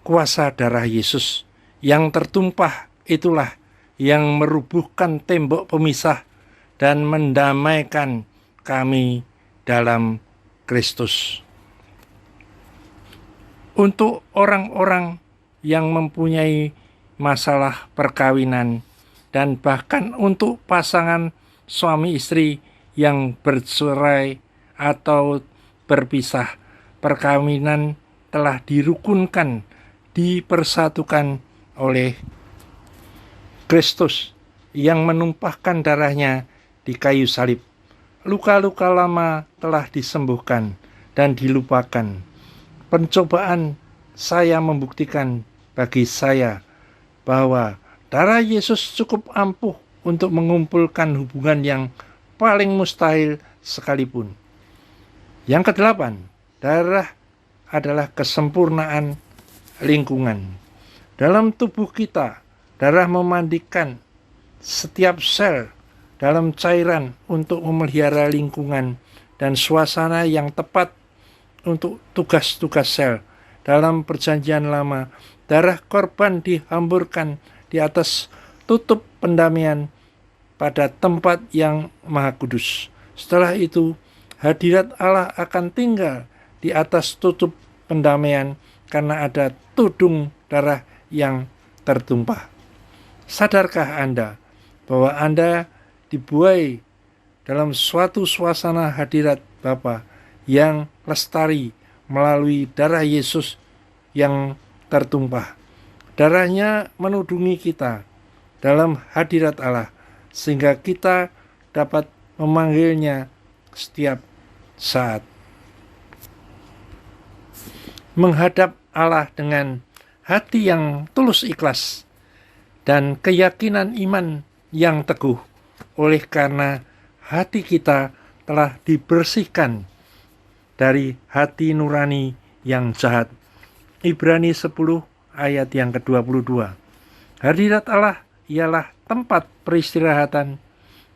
kuasa darah Yesus yang tertumpah, itulah yang merubuhkan tembok pemisah dan mendamaikan kami dalam Kristus. Untuk orang-orang yang mempunyai masalah perkawinan dan bahkan untuk pasangan suami istri yang bercerai atau berpisah, perkawinan telah dirukunkan, dipersatukan oleh Kristus yang menumpahkan darahnya di kayu salib. Luka-luka lama telah disembuhkan dan dilupakan. Pencobaan saya membuktikan bagi saya bahwa darah Yesus cukup ampuh untuk mengumpulkan hubungan yang paling mustahil sekalipun. Yang ke-8, darah adalah kesempurnaan lingkungan. Dalam tubuh kita, darah memandikan setiap sel dalam cairan untuk memelihara lingkungan dan suasana yang tepat untuk tugas-tugas sel. Dalam perjanjian lama, darah korban dihamburkan di atas tutup pendamaian pada tempat yang maha kudus. Setelah itu, hadirat Allah akan tinggal di atas tutup pendamaian karena ada tudung darah yang tertumpah. Sadarkah Anda bahwa Anda dibuai dalam suatu suasana hadirat Bapa yang lestari melalui darah Yesus yang tertumpah? Darahnya menudungi kita dalam hadirat Allah sehingga kita dapat memanggilnya setiap saat. Menghadap Allah dengan hati yang tulus ikhlas dan keyakinan iman yang teguh, oleh karena hati kita telah dibersihkan dari hati nurani yang jahat. Ibrani 10 ayat yang ke-22. Hadirat Allah ialah tempat peristirahatan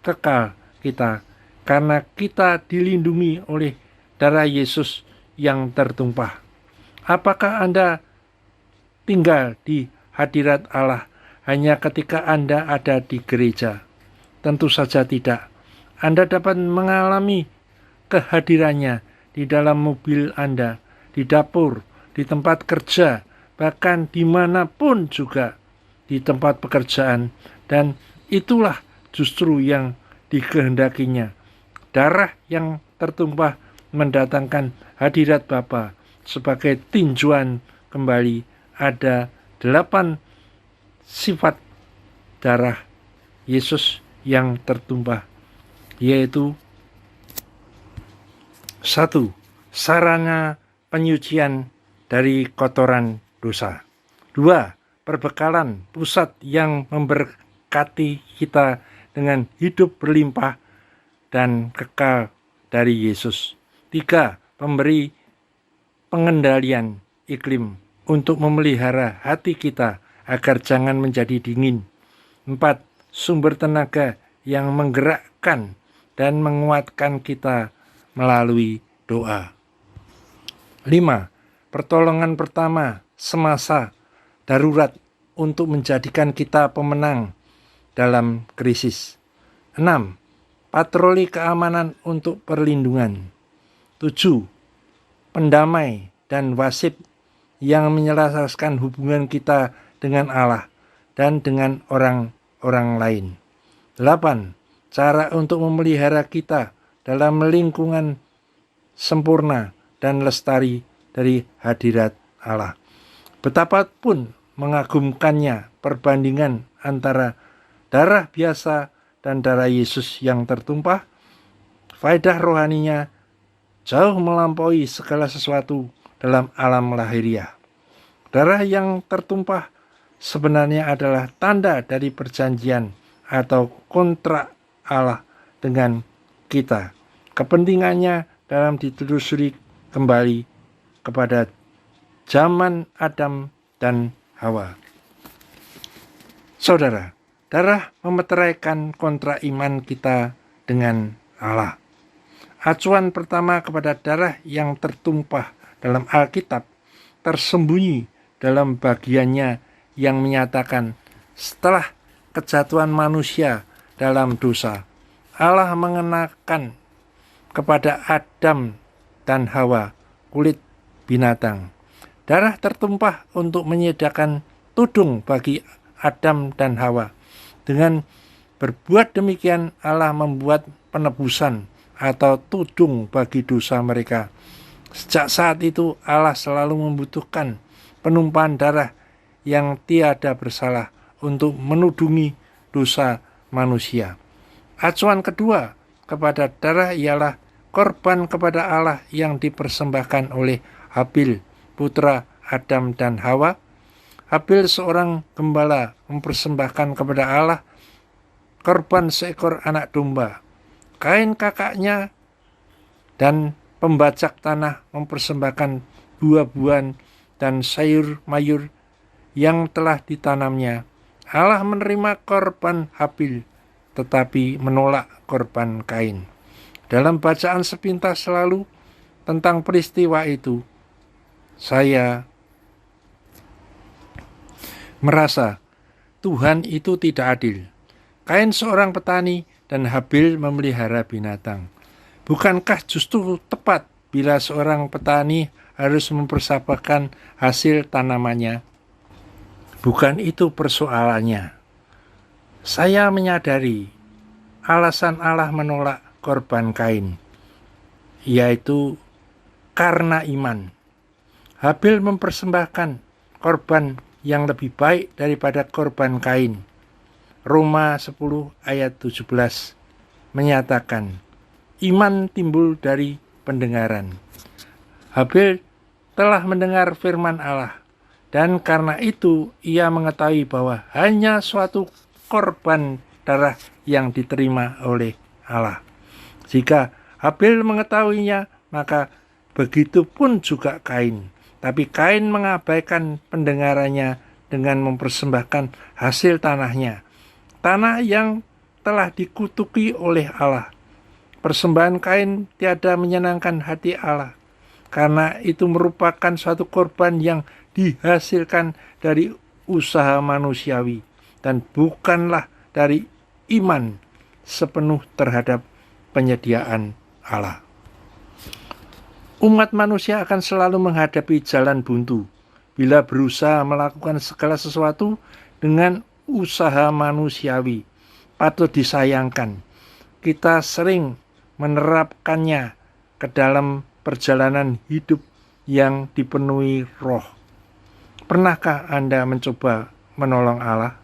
kekal kita karena kita dilindungi oleh darah Yesus yang tertumpah. Apakah Anda tinggal di hadirat Allah hanya ketika Anda ada di gereja? Tentu saja tidak. Anda dapat mengalami kehadirannya di dalam mobil Anda, di dapur, di tempat kerja, bahkan dimanapun juga, di tempat pekerjaan, dan itulah justru yang dikehendakinya. Darah yang tertumpah mendatangkan hadirat Bapa sebagai tinjuan kembali. Ada 8 sifat darah Yesus yang tertumpah, yaitu 1. Sarana penyucian dari kotoran dosa. 2. Perbekalan pusat yang memberkati kita dengan hidup berlimpah dan kekal dari Yesus. 3. Pemberi pengendalian iklim untuk memelihara hati kita agar jangan menjadi dingin. 4. Sumber tenaga yang menggerakkan dan menguatkan kita melalui doa. 5. Pertolongan pertama semasa darurat untuk menjadikan kita pemenang dalam krisis. 6. Patroli keamanan untuk perlindungan. 7. Pendamai dan wasit yang menyelaraskan hubungan kita dengan Allah dan dengan orang-orang lain. 8. Cara untuk memelihara kita dalam lingkungan sempurna dan lestari dari hadirat Allah. Betapapun mengagumkannya perbandingan antara darah biasa dan darah Yesus yang tertumpah, faedah rohaninya jauh melampaui segala sesuatu dalam alam lahiriah. Darah yang tertumpah sebenarnya adalah tanda dari perjanjian atau kontrak Allah dengan kita. Kepentingannya dalam ditelusuri kembali kepada zaman Adam dan Hawa. Saudara, darah memeteraikan kontrak iman kita dengan Allah. Acuan pertama kepada darah yang tertumpah dalam Alkitab tersembunyi dalam bagiannya yang menyatakan setelah kejatuhan manusia dalam dosa, Allah mengenakan kepada Adam dan Hawa kulit binatang. Darah tertumpah untuk menyediakan tudung bagi Adam dan Hawa. Dengan berbuat demikian Allah membuat penebusan atau tudung bagi dosa mereka. Sejak saat itu Allah selalu membutuhkan penumpahan darah yang tiada bersalah untuk menudungi dosa manusia. Acuan kedua kepada darah ialah korban kepada Allah yang dipersembahkan oleh Habil, putra Adam dan Hawa. Habil seorang gembala mempersembahkan kepada Allah korban seekor anak domba. Kain kakaknya dan pembajak tanah mempersembahkan buah-buahan dan sayur-mayur yang telah ditanamnya. Allah menerima korban Habil, tetapi menolak korban Kain. Dalam bacaan sepintas selalu tentang peristiwa itu, saya merasa Tuhan itu tidak adil. Kain seorang petani dan Habil memelihara binatang. Bukankah justru tepat bila seorang petani harus mempersembahkan hasil tanamannya? Bukan itu persoalannya. Saya menyadari alasan Allah menolak korban Kain, yaitu karena iman. Habil mempersembahkan korban yang lebih baik daripada korban Kain. Roma 10 ayat 17 menyatakan, iman timbul dari pendengaran. Habil telah mendengar firman Allah, dan karena itu ia mengetahui bahwa hanya suatu korban darah yang diterima oleh Allah. Jika Habil mengetahuinya, maka begitu pun juga Kain. Tapi Kain mengabaikan pendengarannya dengan mempersembahkan hasil tanahnya, tanah yang telah dikutuki oleh Allah. Persembahan Kain tiada menyenangkan hati Allah, karena itu merupakan suatu korban yang dihasilkan dari usaha manusiawi dan bukanlah dari iman sepenuh terhadap penyediaan Allah. Umat manusia akan selalu menghadapi jalan buntu bila berusaha melakukan segala sesuatu dengan usaha manusiawi. Patut disayangkan, kita sering menerapkannya ke dalam perjalanan hidup yang dipenuhi roh. Pernahkah Anda mencoba menolong Allah?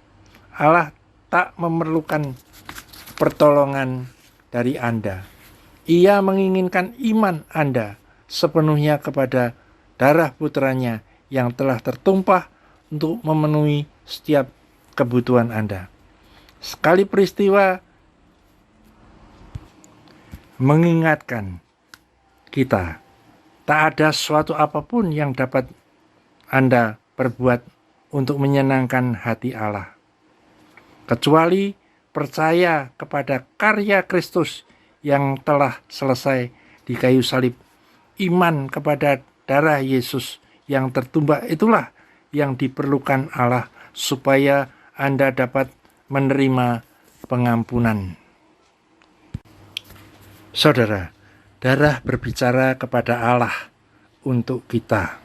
Allah tak memerlukan pertolongan dari Anda. Ia menginginkan iman Anda sepenuhnya kepada darah putranya yang telah tertumpah untuk memenuhi setiap kebutuhan Anda. Sekali peristiwa mengingatkan kita, tak ada sesuatu apapun yang dapat Anda perbuat untuk menyenangkan hati Allah, kecuali percaya kepada karya Kristus yang telah selesai di kayu salib. Iman kepada darah Yesus yang tertumpah itulah yang diperlukan Allah supaya Anda dapat menerima pengampunan. Saudara, darah berbicara kepada Allah untuk kita.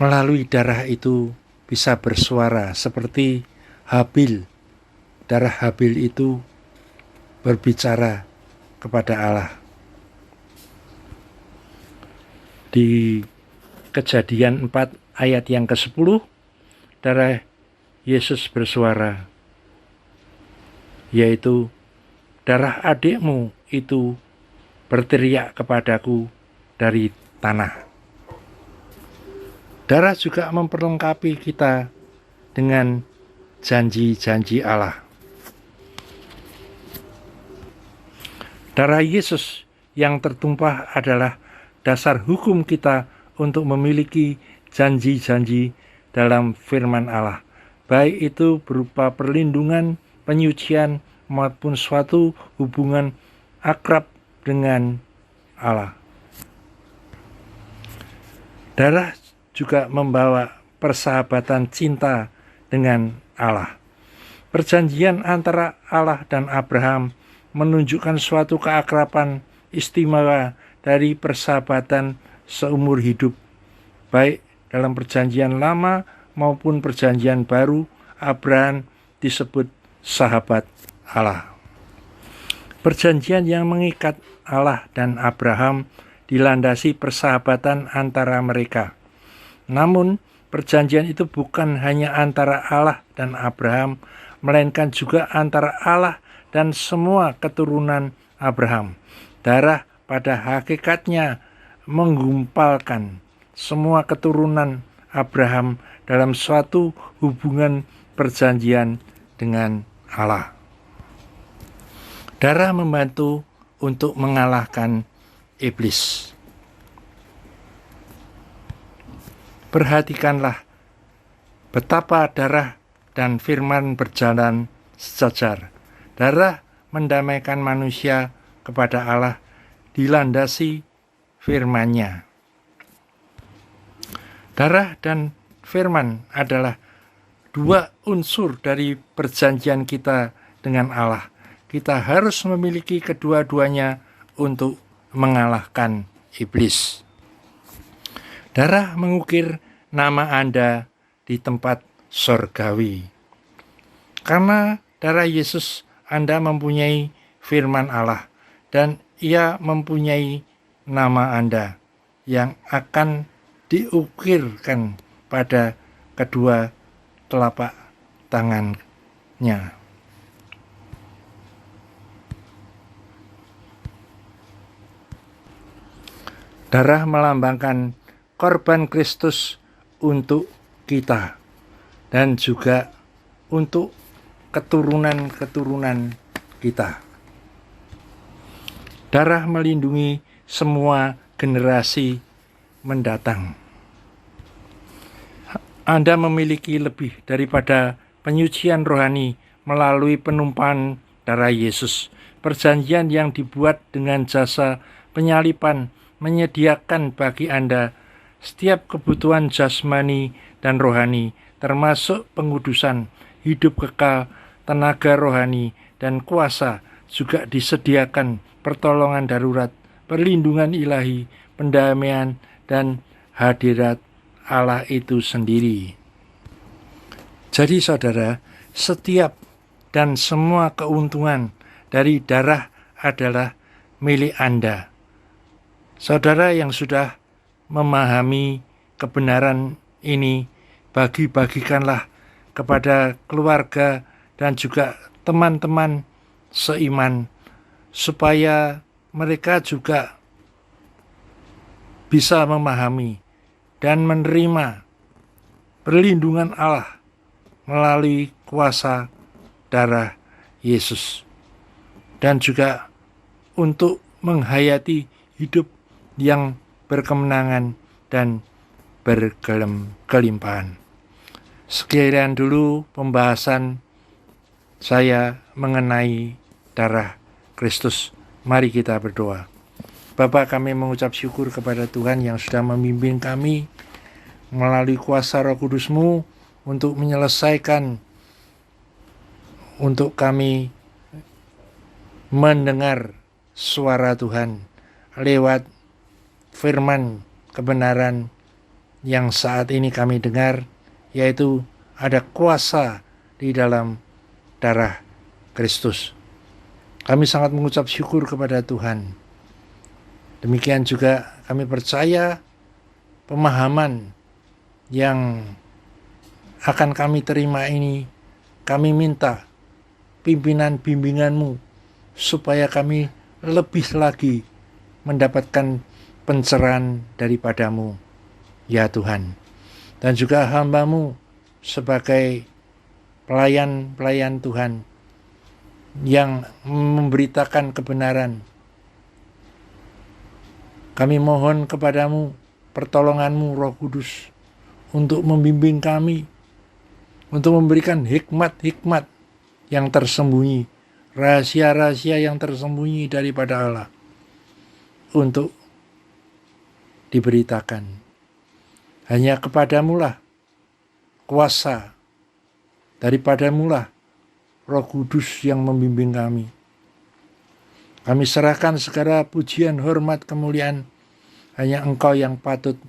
Melalui darah itu bisa bersuara seperti Habil. Darah Habil itu berbicara kepada Allah. Di Kejadian 4 ayat yang ke-10, darah Yesus bersuara, yaitu darah adikmu itu berteriak kepadaku dari tanah. Darah juga memperlengkapi kita dengan janji-janji Allah. Darah Yesus yang tertumpah adalah dasar hukum kita untuk memiliki janji-janji dalam firman Allah, baik itu berupa perlindungan, penyucian, maupun suatu hubungan akrab dengan Allah. Darah juga membawa persahabatan cinta dengan Allah. Perjanjian antara Allah dan Abraham menunjukkan suatu keakraban istimewa dari persahabatan seumur hidup. Baik dalam perjanjian lama maupun perjanjian baru, Abraham disebut sahabat Allah. Perjanjian yang mengikat Allah dan Abraham dilandasi persahabatan antara mereka. Namun, perjanjian itu bukan hanya antara Allah dan Abraham, melainkan juga antara Allah dan semua keturunan Abraham. Darah pada hakikatnya menggumpalkan semua keturunan Abraham dalam suatu hubungan perjanjian dengan Allah. Darah membantu untuk mengalahkan iblis. Perhatikanlah betapa darah dan firman berjalan sejajar. Darah mendamaikan manusia kepada Allah dilandasi firman-Nya. Darah dan firman adalah dua unsur dari perjanjian kita dengan Allah. Kita harus memiliki kedua-duanya untuk mengalahkan iblis. Darah mengukir nama Anda di tempat surgawi. Karena darah Yesus, Anda mempunyai firman Allah dan Ia mempunyai nama Anda yang akan diukirkan pada kedua telapak tangannya. Darah melambangkan korban Kristus untuk kita dan juga untuk keturunan-keturunan kita. Darah melindungi semua generasi mendatang. Anda memiliki lebih daripada penyucian rohani melalui penumpahan darah Yesus. Perjanjian yang dibuat dengan jasa penyaliban menyediakan bagi Anda setiap kebutuhan jasmani dan rohani, termasuk pengudusan, hidup kekal, tenaga rohani, dan kuasa. Juga disediakan pertolongan darurat, perlindungan ilahi, pendamaian, dan hadirat Allah itu sendiri. Jadi saudara, setiap dan semua keuntungan dari darah adalah milik Anda. Saudara yang sudah memahami kebenaran ini, bagi-bagikanlah kepada keluarga dan juga teman-teman seiman, supaya mereka juga bisa memahami dan menerima perlindungan Allah melalui kuasa darah Yesus, dan juga untuk menghayati hidup yang berkemenangan dan berkelimpahan. Sekian dulu pembahasan saya mengenai darah Kristus. Mari kita berdoa. Bapa, kami mengucap syukur kepada Tuhan yang sudah memimpin kami melalui kuasa Roh Kudus-Mu untuk menyelesaikan, untuk kami mendengar suara Tuhan lewat firman kebenaran yang saat ini kami dengar, yaitu ada kuasa di dalam darah Kristus. Kami sangat mengucap syukur kepada Tuhan. Demikian juga kami percaya pemahaman yang akan kami terima ini, kami minta pimpinan bimbingan-Mu, supaya kami lebih lagi mendapatkan pencerahan daripada-Mu, ya Tuhan. Dan juga hamba-Mu sebagai pelayan-pelayan Tuhan yang memberitakan kebenaran. Kami mohon kepadamu pertolongan-Mu, Roh Kudus, untuk membimbing kami, untuk memberikan hikmat-hikmat yang tersembunyi, rahasia-rahasia yang tersembunyi daripada Allah, untuk diberitakan. Hanya kepadamu lah kuasa, daripadamu lah Roh Kudus yang membimbing kami. Kami serahkan segala pujian, hormat, kemuliaan hanya Engkau yang patut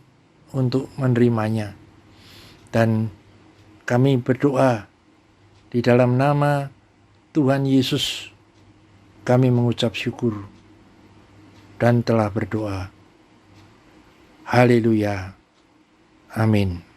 untuk menerimanya. Dan kami berdoa di dalam nama Tuhan Yesus, kami mengucap syukur dan telah berdoa. Haleluya. Amin.